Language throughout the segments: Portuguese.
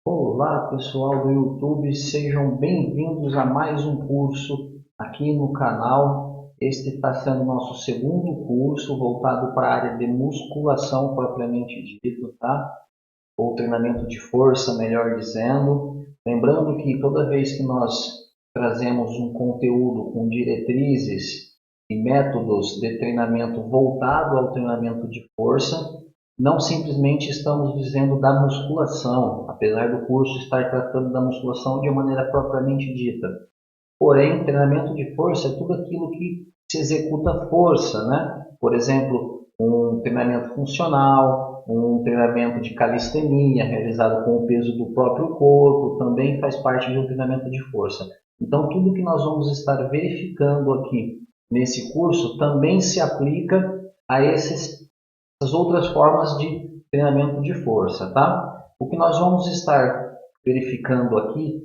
Olá, pessoal do YouTube, sejam bem-vindos a mais um curso aqui no canal. Este está sendo nosso segundo curso voltado para a área de musculação propriamente dito, tá? Ou treinamento de força, melhor dizendo. Lembrando que toda vez que nós trazemos um conteúdo com diretrizes e métodos de treinamento voltado ao treinamento de força, não simplesmente estamos dizendo da musculação, apesar do curso estar tratando da musculação de uma maneira propriamente dita. Porém, treinamento de força é tudo aquilo que se executa força, né? Por exemplo, um treinamento funcional, um treinamento de calistenia realizado com o peso do próprio corpo, também faz parte de um treinamento de força. Então, tudo que nós vamos estar verificando aqui nesse curso também se aplica a essas outras formas de treinamento de força, tá? O que nós vamos estar verificando aqui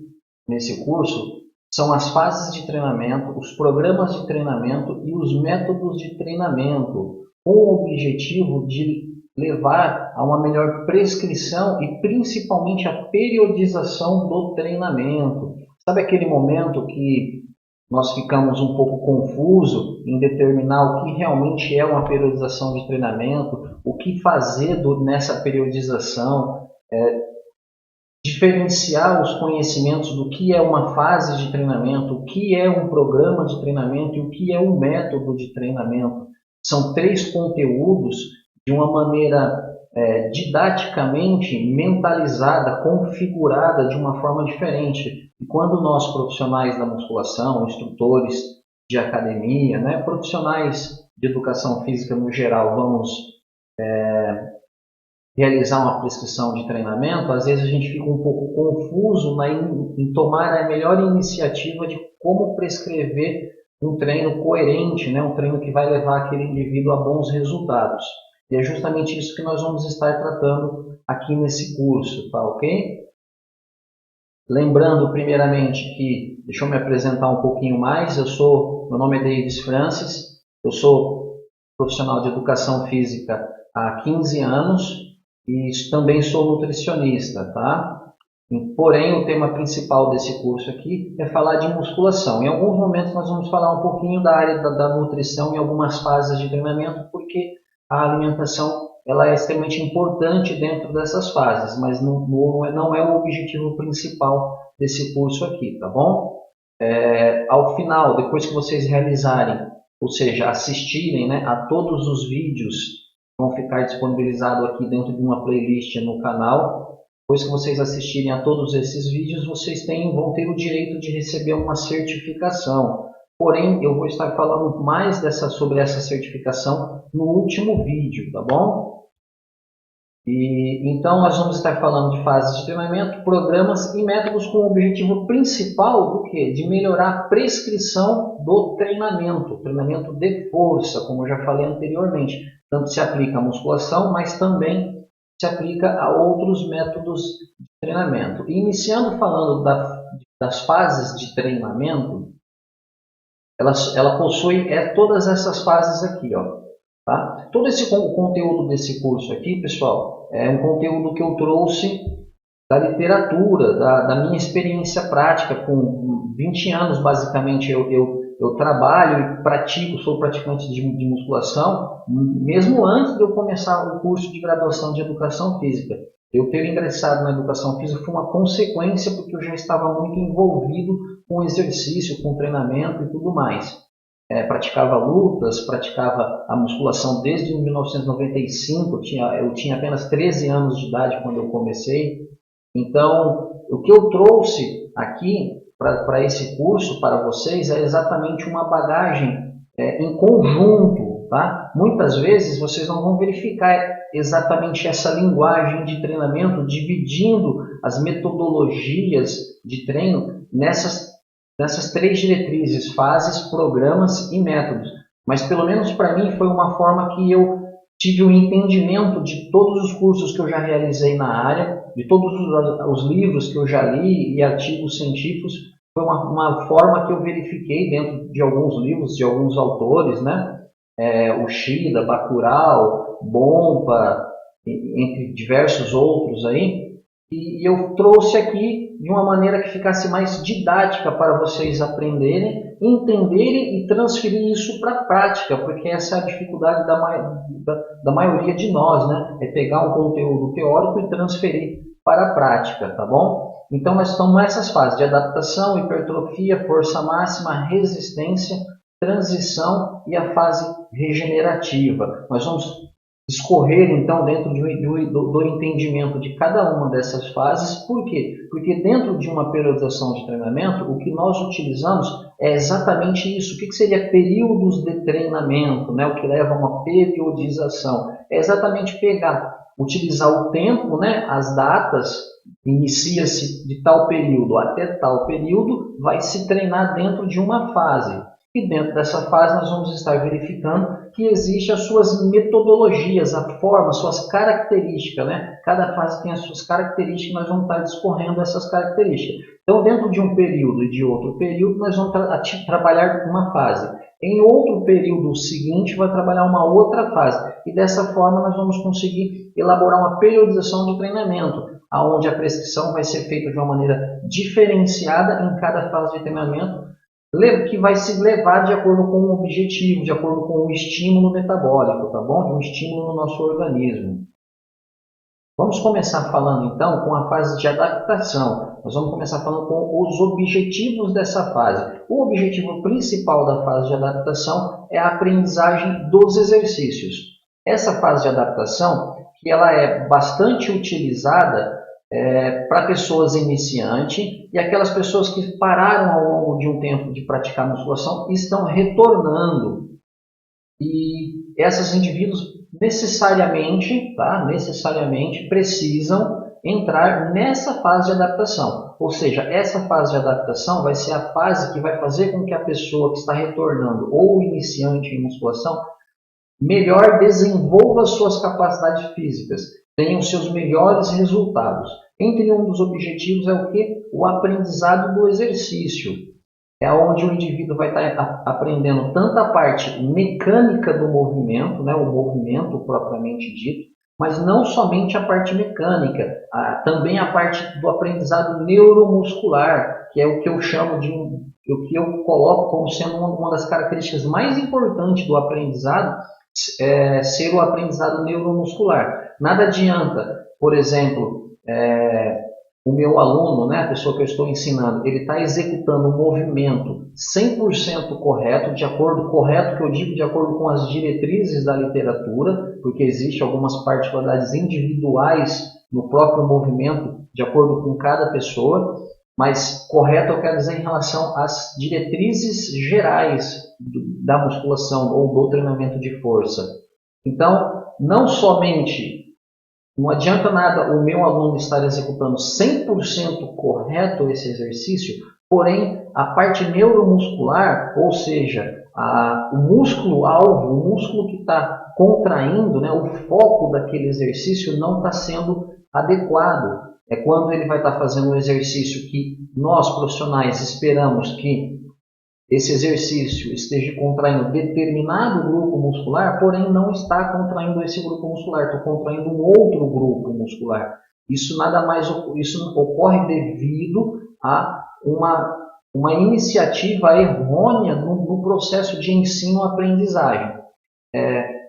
nesse curso são as fases de treinamento, os programas de treinamento e os métodos de treinamento, com o objetivo de levar a uma melhor prescrição e principalmente a periodização do treinamento. Sabe aquele momento que nós ficamos um pouco confusos em determinar o que realmente é uma periodização de treinamento, o que fazer nessa periodização, diferenciar os conhecimentos do que é uma fase de treinamento, o que é um programa de treinamento e o que é um método de treinamento. São três conteúdos de uma maneira didaticamente mentalizada, configurada de uma forma diferente. E quando nós, profissionais da musculação, instrutores de academia, né, profissionais de educação física no geral, vamos realizar uma prescrição de treinamento, às vezes a gente fica um pouco confuso em tomar a melhor iniciativa de como prescrever um treino coerente, né? Um treino que vai levar aquele indivíduo a bons resultados. E é justamente isso que nós vamos estar tratando aqui nesse curso, tá ok? Lembrando primeiramente que, deixa eu me apresentar um pouquinho mais, meu nome é Davis Francis, eu sou profissional de educação física há 15 anos e também sou nutricionista, tá? Porém, o tema principal desse curso aqui é falar de musculação. Em alguns momentos nós vamos falar um pouquinho da área da nutrição em algumas fases de treinamento, porque a alimentação ela é extremamente importante dentro dessas fases, mas não é o objetivo principal desse curso aqui, tá bom? Ao final, depois que vocês realizarem, ou seja, assistirem, né, a todos os vídeos que vão ficar disponibilizados aqui dentro de uma playlist no canal, depois que vocês assistirem a todos esses vídeos, vão ter o direito de receber uma certificação. Porém, eu vou estar falando mais sobre essa certificação no último vídeo, tá bom? Então, nós vamos estar falando de fases de treinamento, programas e métodos com o objetivo principal do quê? De melhorar a prescrição do treinamento de força, como eu já falei anteriormente. Tanto se aplica à musculação, mas também se aplica a outros métodos de treinamento. Iniciando falando das fases de treinamento, ela possui todas essas fases aqui, ó. Tá? Todo o conteúdo desse curso aqui, pessoal, é um conteúdo que eu trouxe da literatura, da minha experiência prática. Com 20 anos, basicamente, eu trabalho e pratico, sou praticante de musculação, mesmo antes de eu começar o curso de graduação de Educação Física. Eu ter ingressado na Educação Física foi uma consequência, porque eu já estava muito envolvido com exercício, com treinamento e tudo mais. Praticava lutas, praticava a musculação desde 1995, eu tinha apenas 13 anos de idade quando eu comecei. Então, o que eu trouxe aqui para esse curso, para vocês, é exatamente uma bagagem em conjunto. Tá? Muitas vezes vocês não vão verificar exatamente essa linguagem de treinamento, dividindo as metodologias de treino nessas três diretrizes: fases, programas e métodos. Mas pelo menos para mim foi uma forma que eu tive um entendimento de todos os cursos que eu já realizei na área, de todos os livros que eu já li e artigos científicos. Foi uma forma que eu verifiquei dentro de alguns livros, de alguns autores, né? Ushida, Bacurau, Bompa, entre diversos outros aí, E eu trouxe aqui de uma maneira que ficasse mais didática para vocês aprenderem, entenderem e transferir isso para a prática, porque essa é a dificuldade da maioria de nós, né? É pegar um conteúdo teórico e transferir para a prática, tá bom? Então nós estamos nessas fases de adaptação, hipertrofia, força máxima, resistência, transição e a fase regenerativa. Nós vamos escorrer então dentro do entendimento de cada uma dessas fases. Por quê? Porque dentro de uma periodização de treinamento, o que nós utilizamos é exatamente isso. O que seria períodos de treinamento, né? O que leva a uma periodização? É exatamente utilizar o tempo, né? As datas, inicia-se de tal período até tal período, vai se treinar dentro de uma fase. E dentro dessa fase nós vamos estar verificando que existem as suas metodologias, a forma, as suas características, né? Cada fase tem as suas características e nós vamos estar discorrendo essas características. Então, dentro de um período e de outro período, nós vamos trabalhar uma fase. Em outro período seguinte, vai trabalhar uma outra fase. E dessa forma, nós vamos conseguir elaborar uma periodização de treinamento, onde a prescrição vai ser feita de uma maneira diferenciada em cada fase de treinamento, que vai se levar de acordo com o objetivo, de acordo com o estímulo metabólico, tá bom? De um estímulo no nosso organismo. Vamos começar falando então com a fase de adaptação. Nós vamos começar falando com os objetivos dessa fase. O objetivo principal da fase de adaptação é a aprendizagem dos exercícios. Essa fase de adaptação, que ela é bastante utilizada para pessoas iniciantes e aquelas pessoas que pararam ao longo de um tempo de praticar musculação e estão retornando. E esses indivíduos necessariamente precisam entrar nessa fase de adaptação. Ou seja, essa fase de adaptação vai ser a fase que vai fazer com que a pessoa que está retornando ou iniciante em musculação melhor desenvolva suas capacidades físicas, tenham seus melhores resultados. Entre um dos objetivos é o que? O aprendizado do exercício. É onde o indivíduo vai estar aprendendo tanto a parte mecânica do movimento, né, o movimento propriamente dito, mas não somente a parte mecânica, também a parte do aprendizado neuromuscular, que é o que eu chamo o que eu coloco como sendo uma das características mais importantes do aprendizado, ser o aprendizado neuromuscular. Nada adianta, por exemplo, o meu aluno, né, a pessoa que eu estou ensinando, ele está executando um movimento 100% correto, correto que eu digo de acordo com as diretrizes da literatura, porque existem algumas particularidades individuais no próprio movimento, de acordo com cada pessoa, mas correto eu quero dizer em relação às diretrizes gerais da musculação ou do treinamento de força. Então, não adianta nada o meu aluno estar executando 100% correto esse exercício, porém a parte neuromuscular, ou seja, o músculo-alvo, o músculo que está contraindo, né, o foco daquele exercício não está sendo adequado. É quando ele vai estar fazendo um exercício que nós profissionais esperamos que esse exercício esteja contraindo determinado grupo muscular, porém não está contraindo esse grupo muscular, está contraindo um outro grupo muscular. Isso ocorre devido a uma iniciativa errônea no processo de ensino-aprendizagem.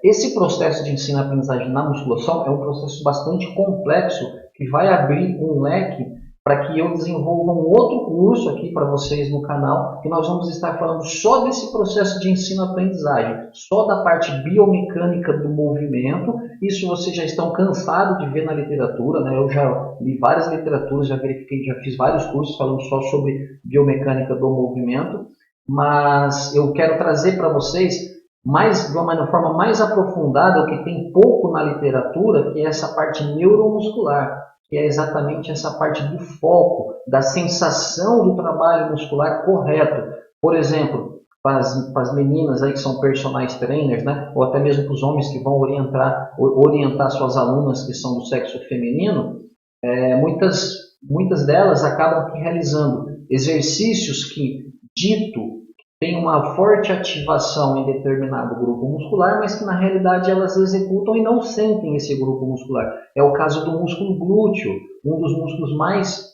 Esse processo de ensino-aprendizagem na musculação é um processo bastante complexo que vai abrir um leque para que eu desenvolva um outro curso aqui para vocês no canal, que nós vamos estar falando só desse processo de ensino-aprendizagem, só da parte biomecânica do movimento. Isso vocês já estão cansados de ver na literatura, né? Eu já li várias literaturas, já verifiquei, já fiz vários cursos falando só sobre biomecânica do movimento, mas eu quero trazer para vocês de uma forma mais aprofundada o que tem pouco na literatura, que é essa parte neuromuscular, que é exatamente essa parte do foco, da sensação do trabalho muscular correto. Por exemplo, para as meninas aí que são personal trainers, né? Ou até mesmo para os homens que vão orientar suas alunas que são do sexo feminino, muitas delas acabam realizando exercícios que tem uma forte ativação em determinado grupo muscular, mas que na realidade elas executam e não sentem esse grupo muscular. É o caso do músculo glúteo. um dos músculos mais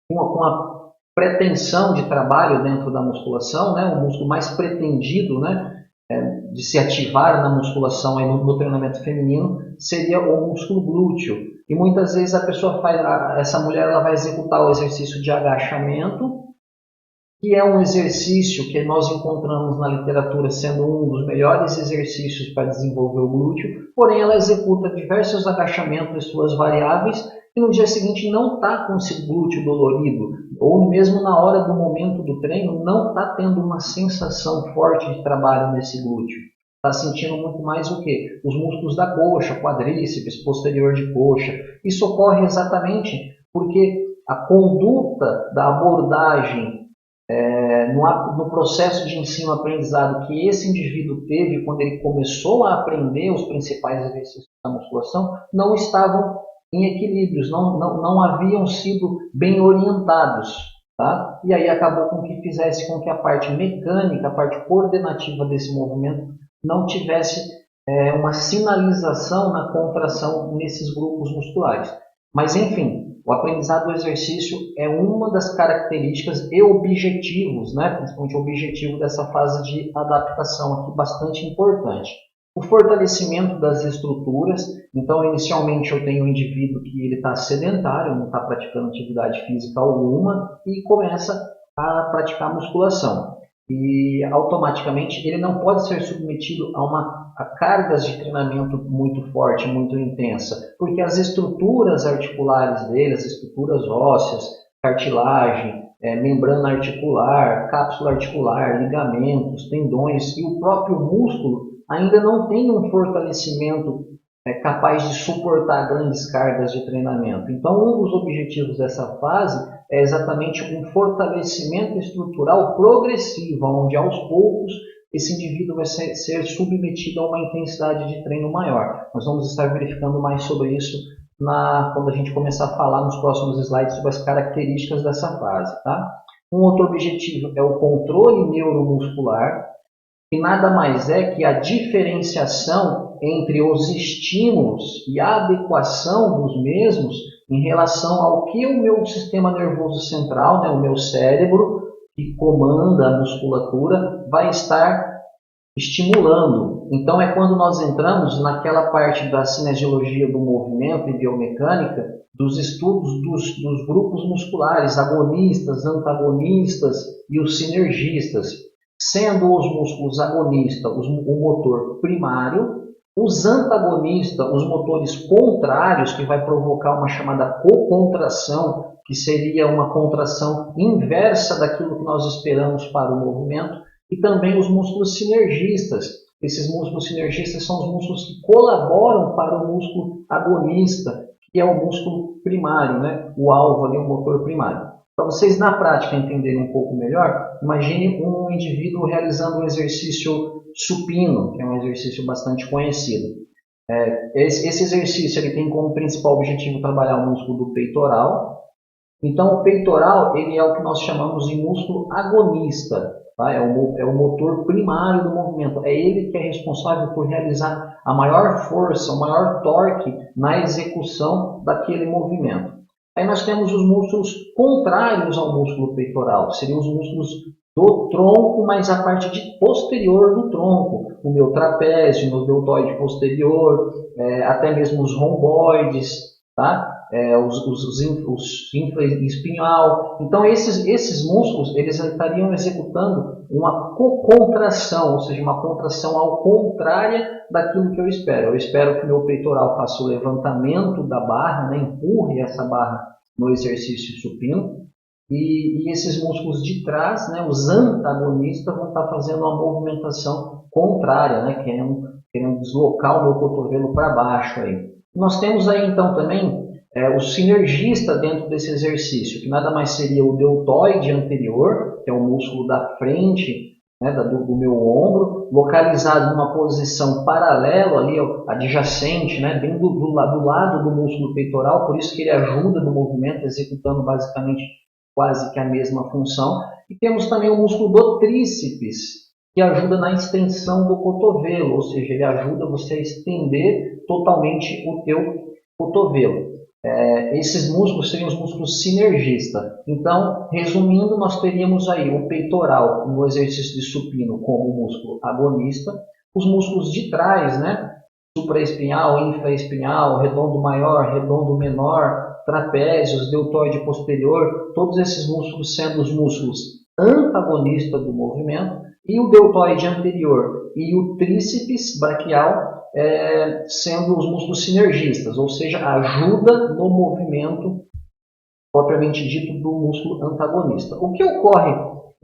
com a pretensão de trabalho dentro da musculação, né, o músculo mais pretendido, né, de se ativar na musculação aí no treinamento feminino seria o músculo glúteo. E muitas vezes a pessoa essa mulher ela vai executar o exercício de agachamento, que é um exercício que nós encontramos na literatura sendo um dos melhores exercícios para desenvolver o glúteo, porém ela executa diversos agachamentos de suas variáveis e no dia seguinte não está com esse glúteo dolorido, ou mesmo na hora do momento do treino não está tendo uma sensação forte de trabalho nesse glúteo. Está sentindo muito mais o quê? Os músculos da coxa, quadríceps, posterior de coxa. Isso ocorre exatamente porque a conduta da abordagem no processo de ensino-aprendizado que esse indivíduo teve quando ele começou a aprender os principais exercícios da musculação não estavam em equilíbrios, não haviam sido bem orientados. Tá? E aí acabou com que fizesse com que a parte mecânica, a parte coordenativa desse movimento não tivesse uma sinalização na contração nesses grupos musculares. Mas enfim, o aprendizado do exercício é uma das características e objetivos, né? Principalmente o objetivo dessa fase de adaptação aqui, bastante importante. O fortalecimento das estruturas. Então, inicialmente eu tenho um indivíduo que ele está sedentário, não está praticando atividade física alguma e começa a praticar musculação. E automaticamente ele não pode ser submetido a cargas de treinamento muito forte, muito intensa, porque as estruturas articulares dele, as estruturas ósseas, cartilagem, membrana articular, cápsula articular, ligamentos, tendões e o próprio músculo ainda não tem um fortalecimento capaz de suportar grandes cargas de treinamento. Então, um dos objetivos dessa fase é exatamente um fortalecimento estrutural progressivo, onde aos poucos esse indivíduo vai ser submetido a uma intensidade de treino maior. Nós vamos estar verificando mais sobre isso quando a gente começar a falar nos próximos slides sobre as características dessa fase. Tá? Um outro objetivo é o controle neuromuscular, que nada mais é que a diferenciação entre os estímulos e a adequação dos mesmos em relação ao que o meu sistema nervoso central, né, o meu cérebro, que comanda a musculatura, vai estar estimulando. Então é quando nós entramos naquela parte da cinesiologia do movimento e biomecânica, dos estudos dos grupos musculares, agonistas, antagonistas e os sinergistas, sendo os músculos agonistas o motor primário, os antagonistas, os motores contrários, que vai provocar uma chamada cocontração, que seria uma contração inversa daquilo que nós esperamos para o movimento, e também os músculos sinergistas. Esses músculos sinergistas são os músculos que colaboram para o músculo agonista, que é o músculo primário, né? O alvo ali, o motor primário. Para vocês na prática entenderem um pouco melhor, imagine um indivíduo realizando um exercício supino, que é um exercício bastante conhecido. Esse exercício ele tem como principal objetivo trabalhar o músculo do peitoral. Então o peitoral ele é o que nós chamamos de músculo agonista, tá? É o motor primário do movimento. É ele que é responsável por realizar a maior força, o maior torque na execução daquele movimento. Aí nós temos os músculos contrários ao músculo peitoral, seriam os músculos do tronco, mas a parte posterior do tronco, o meu trapézio, o meu deltoide posterior, até mesmo os romboides, tá? Os infraespinhal. Então esses músculos eles estariam executando uma cocontração, ou seja, uma contração ao contrária daquilo que eu espero. Eu espero que o meu peitoral faça o levantamento da barra, né, empurre essa barra no exercício supino, e esses músculos de trás, né, os antagonistas, vão estar fazendo uma movimentação contrária, né, querendo deslocar o meu cotovelo para baixo. Aí. Nós temos aí então também o sinergista dentro desse exercício, que nada mais seria o deltoide anterior, que é o músculo da frente, né, do meu ombro, localizado numa posição paralela ali, adjacente, né, bem do lado do músculo peitoral, por isso que ele ajuda no movimento, executando basicamente quase que a mesma função. E temos também o músculo do tríceps, que ajuda na extensão do cotovelo, ou seja, ele ajuda você a estender totalmente o teu cotovelo. Esses músculos seriam os músculos sinergistas. Então, resumindo, nós teríamos aí o peitoral no exercício de supino como músculo agonista, os músculos de trás, né? Supraespinhal, infraespinhal, redondo maior, redondo menor, trapézios, deltoide posterior, todos esses músculos sendo os músculos antagonistas do movimento, e o deltoide anterior e o tríceps braquial sendo os músculos sinergistas, ou seja, ajuda no movimento propriamente dito do músculo antagonista. O que ocorre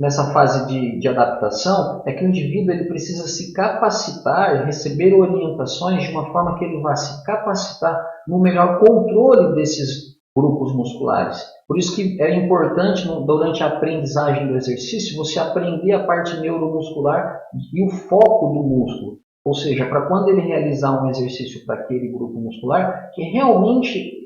nessa fase de adaptação é que o indivíduo ele precisa se capacitar, receber orientações de uma forma que ele vá se capacitar no melhor controle desses grupos musculares. Por isso que é importante, durante a aprendizagem do exercício, você aprender a parte neuromuscular e o foco do músculo. Ou seja, para quando ele realizar um exercício para aquele grupo muscular, que realmente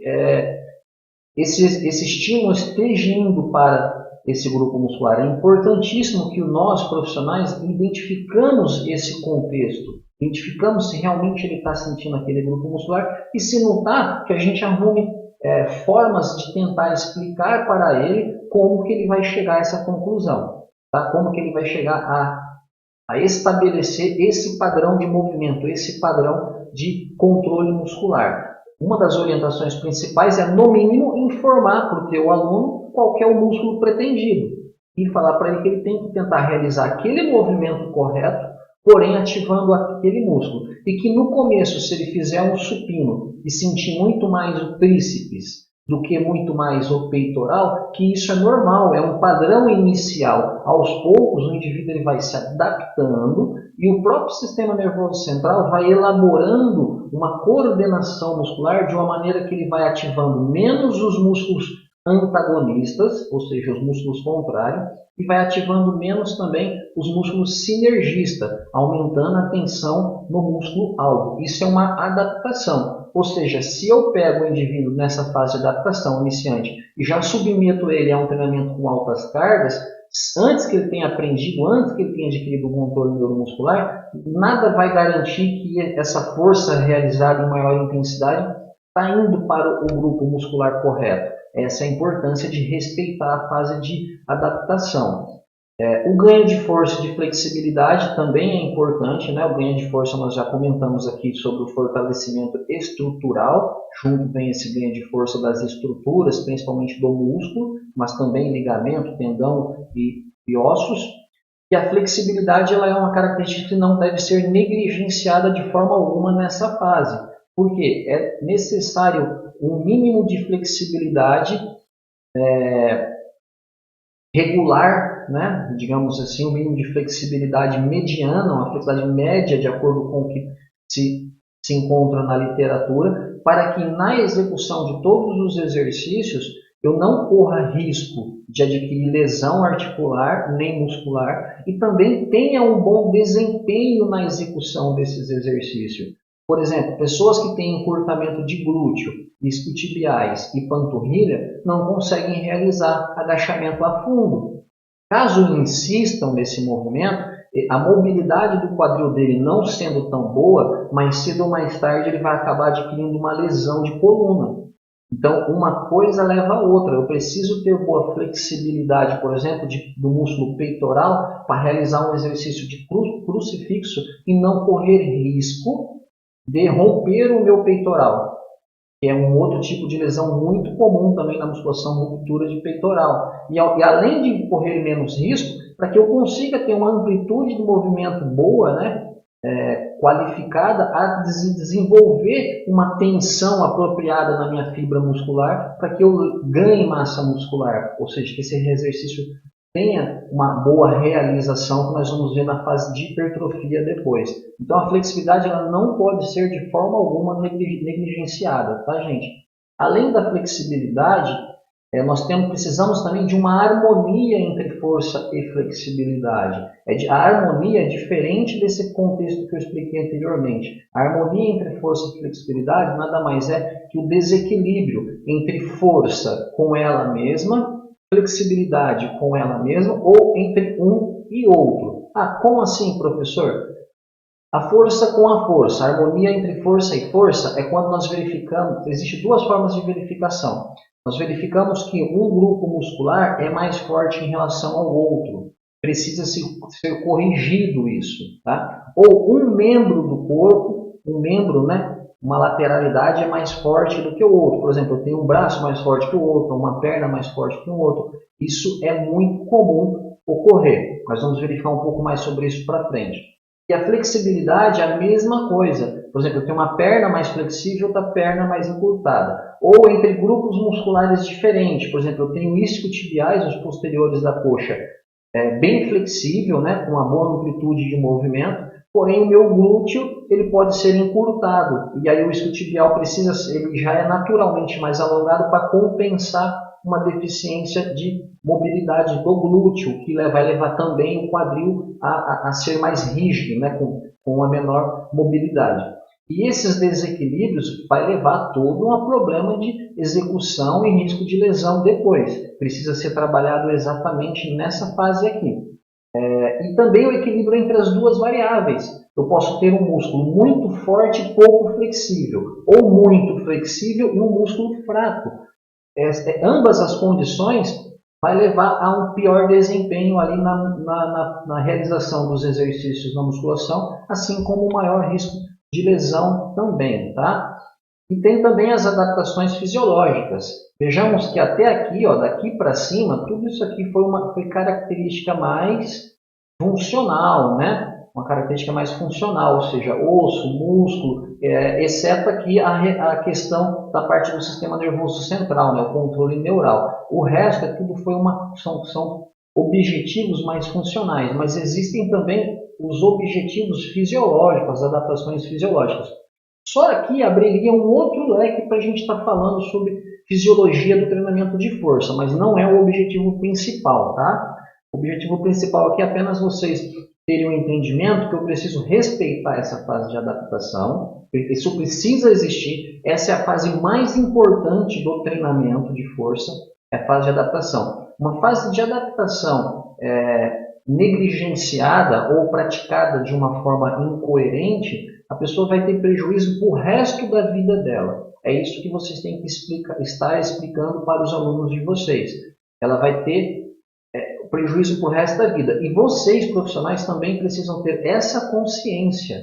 esse estímulo esteja indo para esse grupo muscular. É importantíssimo que nós, profissionais, identificamos esse contexto, identificamos se realmente ele está sentindo aquele grupo muscular e se não está, que a gente arrume formas de tentar explicar para ele como que ele vai chegar a essa conclusão, tá? Como que ele vai chegar a estabelecer esse padrão de movimento, esse padrão de controle muscular. Uma das orientações principais é, no mínimo, informar para o teu aluno qual que é o músculo pretendido e falar para ele que ele tem que tentar realizar aquele movimento correto, porém ativando aquele músculo. E que no começo, se ele fizer um supino e sentir muito mais o tríceps do que muito mais o peitoral, que isso é normal, é um padrão inicial. Aos poucos, o indivíduo ele vai se adaptando e o próprio sistema nervoso central vai elaborando uma coordenação muscular de uma maneira que ele vai ativando menos os músculos antagonistas, ou seja, os músculos contrários, e vai ativando menos também os músculos sinergistas, aumentando a tensão no músculo alvo. Isso é uma adaptação. Ou seja, se eu pego o indivíduo nessa fase de adaptação iniciante e já submeto ele a um treinamento com altas cargas, antes que ele tenha aprendido, antes que ele tenha adquirido um controle neuromuscular, nada vai garantir que essa força realizada em maior intensidade está indo para o grupo muscular correto. Essa é a importância de respeitar a fase de adaptação. O ganho de força e de flexibilidade também é importante, né? O ganho de força nós já comentamos aqui sobre o fortalecimento estrutural, junto vem esse ganho de força das estruturas, principalmente do músculo, mas também ligamento, tendão e ossos. E a flexibilidade ela é uma característica que não deve ser negligenciada de forma alguma nessa fase, porque é necessário um mínimo de flexibilidade regular, né? Digamos assim, um mínimo de flexibilidade mediana, uma flexibilidade média, de acordo com o que se encontra na literatura, para que na execução de todos os exercícios eu não corra risco de adquirir lesão articular nem muscular e também tenha um bom desempenho na execução desses exercícios. Por exemplo, pessoas que têm encurtamento de glúteo, isquiotibiais e panturrilha não conseguem realizar agachamento a fundo. Caso insistam nesse movimento, a mobilidade do quadril dele não sendo tão boa, mais cedo ou mais tarde ele vai acabar adquirindo uma lesão de coluna. Então, uma coisa leva a outra. Eu preciso ter boa flexibilidade, por exemplo, do músculo peitoral para realizar um exercício de crucifixo e não correr risco de romper o meu peitoral, que é um outro tipo de lesão muito comum também na musculação, ruptura de peitoral. E além de correr menos risco, para que eu consiga ter uma amplitude de movimento boa, né, qualificada, a desenvolver uma tensão apropriada na minha fibra muscular, para que eu ganhe massa muscular, ou seja, que esse exercício tenha uma boa realização, que nós vamos ver na fase de hipertrofia depois. Então a flexibilidade ela não pode ser de forma alguma negligenciada, tá, gente? Além da flexibilidade, nós precisamos também de uma harmonia entre força e flexibilidade. A harmonia é diferente desse contexto que eu expliquei anteriormente. A harmonia entre força e flexibilidade nada mais é que o desequilíbrio entre força com ela mesma, flexibilidade com ela mesma ou entre um e outro. Ah, como assim, professor? A força com a força, a harmonia entre força e força é quando nós verificamos, existem duas formas de verificação. Nós verificamos que um grupo muscular é mais forte em relação ao outro. Precisa ser corrigido isso, tá? Ou um membro do corpo, um membro, né? Uma lateralidade é mais forte do que o outro. Por exemplo, eu tenho um braço mais forte que o outro, uma perna mais forte que o outro. Isso é muito comum ocorrer. Nós vamos verificar um pouco mais sobre isso para frente. E a flexibilidade é a mesma coisa. Por exemplo, eu tenho uma perna mais flexível, outra perna mais encurtada. Ou entre grupos musculares diferentes. Por exemplo, eu tenho isquiotibiais, os posteriores da coxa, bem flexível, né, com uma boa amplitude de movimento. Porém, o meu glúteo ele pode ser encurtado. E aí o isquiotibial ele já é naturalmente mais alongado para compensar uma deficiência de mobilidade do glúteo, que vai levar também o quadril a ser mais rígido, né, com uma menor mobilidade. E esses desequilíbrios vai levar todo um problema de execução e risco de lesão depois. Precisa ser trabalhado exatamente nessa fase aqui. E também o equilíbrio entre as duas variáveis. Eu posso ter um músculo muito forte e pouco flexível, ou muito flexível e um músculo fraco. Ambas as condições vai levar a um pior desempenho ali na realização dos exercícios na musculação, assim como um maior risco de lesão também, tá? E tem também as adaptações fisiológicas. Vejamos que até aqui, ó, daqui para cima, tudo isso aqui foi característica mais funcional, né? Uma característica mais funcional, ou seja, osso, músculo, exceto aqui a questão da parte do sistema nervoso central, né? O controle neural. O resto são objetivos mais funcionais, mas existem também os objetivos fisiológicos, as adaptações fisiológicas. Só aqui abriria um outro leque para a gente estar falando sobre fisiologia do treinamento de força, mas não é o objetivo principal, tá? O objetivo principal aqui é apenas vocês terem um entendimento que eu preciso respeitar essa fase de adaptação, isso precisa existir, essa é a fase mais importante do treinamento de força, é a fase de adaptação. Uma fase de adaptação negligenciada ou praticada de uma forma incoerente, a pessoa vai ter prejuízo para o resto da vida dela. É isso que vocês têm que estar explicando para os alunos de vocês. Ela vai ter prejuízo para o resto da vida. E vocês, profissionais, também precisam ter essa consciência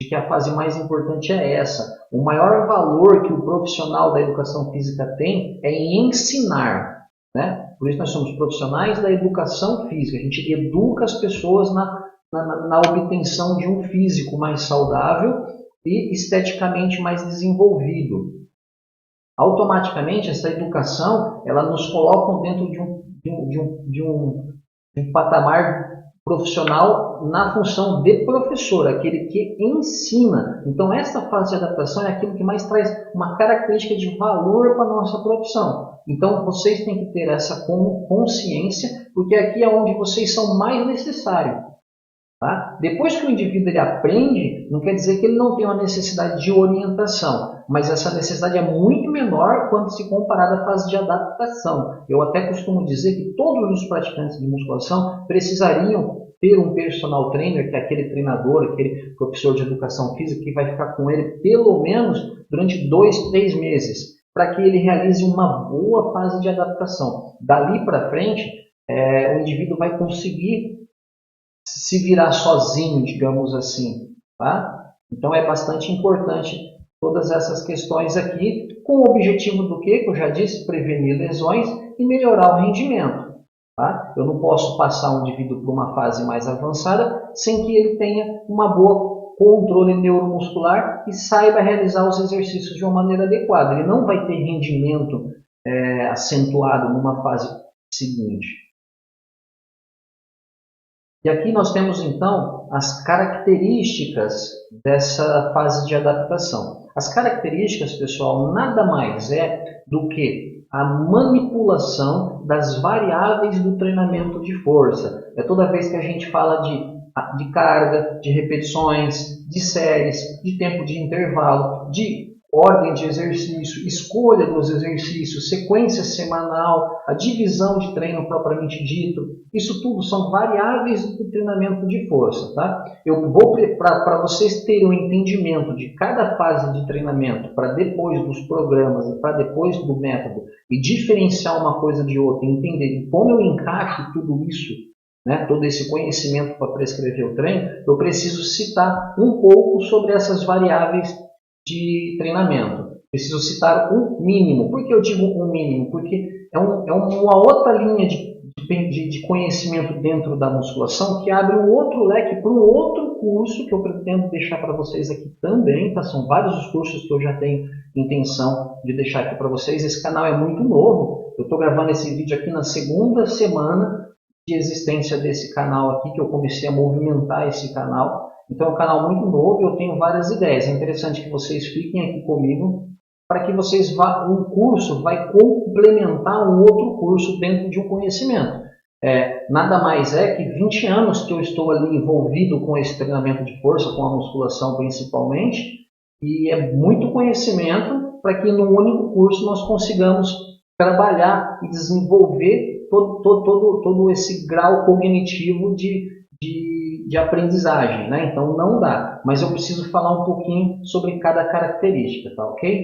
de que a fase mais importante é essa. O maior valor que o profissional da educação física tem é em ensinar, né? Por isso nós somos profissionais da educação física. A gente educa as pessoas na obtenção de um físico mais saudável e esteticamente mais desenvolvido. Automaticamente, essa educação ela nos coloca dentro de um patamar profissional na função de professor, aquele que ensina. Então, essa fase de adaptação é aquilo que mais traz uma característica de valor para a nossa profissão. Então, vocês têm que ter essa consciência, porque aqui é onde vocês são mais necessários. Tá? Depois que o indivíduo ele aprende, não quer dizer que ele não tem uma necessidade de orientação, mas essa necessidade é muito menor quando se comparada à fase de adaptação. Eu até costumo dizer que todos os praticantes de musculação precisariam ter um personal trainer, que é aquele treinador, aquele professor de educação física que vai ficar com ele pelo menos durante 2, 3 meses, para que ele realize uma boa fase de adaptação. Dali para frente, o indivíduo vai conseguir se virar sozinho, digamos assim, tá? Então é bastante importante todas essas questões aqui, com o objetivo do quê? Que eu já disse, prevenir lesões e melhorar o rendimento, tá? Eu não posso passar um indivíduo para uma fase mais avançada sem que ele tenha uma boa controle neuromuscular e saiba realizar os exercícios de uma maneira adequada. Ele não vai ter rendimento acentuado numa fase seguinte. E aqui nós temos, então, as características dessa fase de adaptação. As características, pessoal, nada mais é do que a manipulação das variáveis do treinamento de força. É toda vez que a gente fala de carga, de repetições, de séries, de tempo de intervalo, de ordem de exercício, escolha dos exercícios, sequência semanal, a divisão de treino propriamente dito. Isso tudo são variáveis do treinamento de força, tá? Eu vou para vocês terem um entendimento de cada fase de treinamento, para depois dos programas, para depois do método, e diferenciar uma coisa de outra, entender como eu encaixo tudo isso, né, todo esse conhecimento para prescrever o treino, eu preciso citar um pouco sobre essas variáveis de treinamento. Preciso citar um mínimo. Por que eu digo um mínimo? Porque é uma outra linha de conhecimento dentro da musculação que abre um outro leque para um outro curso que eu pretendo deixar para vocês aqui também. Tá? São vários os cursos que eu já tenho intenção de deixar aqui para vocês. Esse canal é muito novo. Eu estou gravando esse vídeo aqui na segunda semana de existência desse canal aqui, que eu comecei a movimentar esse canal. Então é um canal muito novo e eu tenho várias ideias. É interessante que vocês fiquem aqui comigo para que vocês um curso vai complementar um outro curso dentro de um conhecimento. Nada mais é que 20 anos que eu estou ali envolvido com esse treinamento de força, com a musculação principalmente, e é muito conhecimento para que num único curso nós consigamos trabalhar e desenvolver todo esse grau cognitivo de aprendizagem, né? Então não dá, mas eu preciso falar um pouquinho sobre cada característica, tá ok?